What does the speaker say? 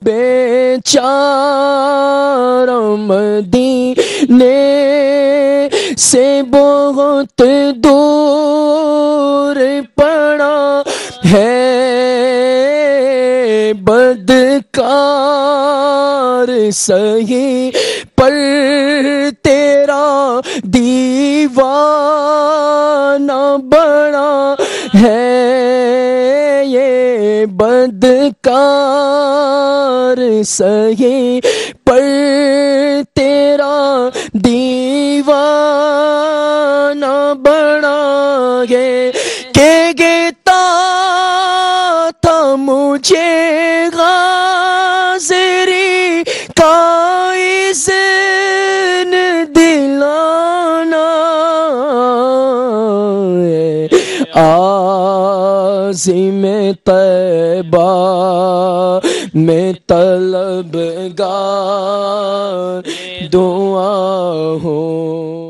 بیچارہ مدینے سے بہت دور پڑا ہے، بدکار سہی پر تیرا دیوانہ بڑا ہے، یہ بدکار سہی پر تیرا دیوانہ بڑا ہے، کہ گیتا تھا مجھے غازری کا اذن دلانا، عازم طیبہ میں طلبگار دعا ہوں۔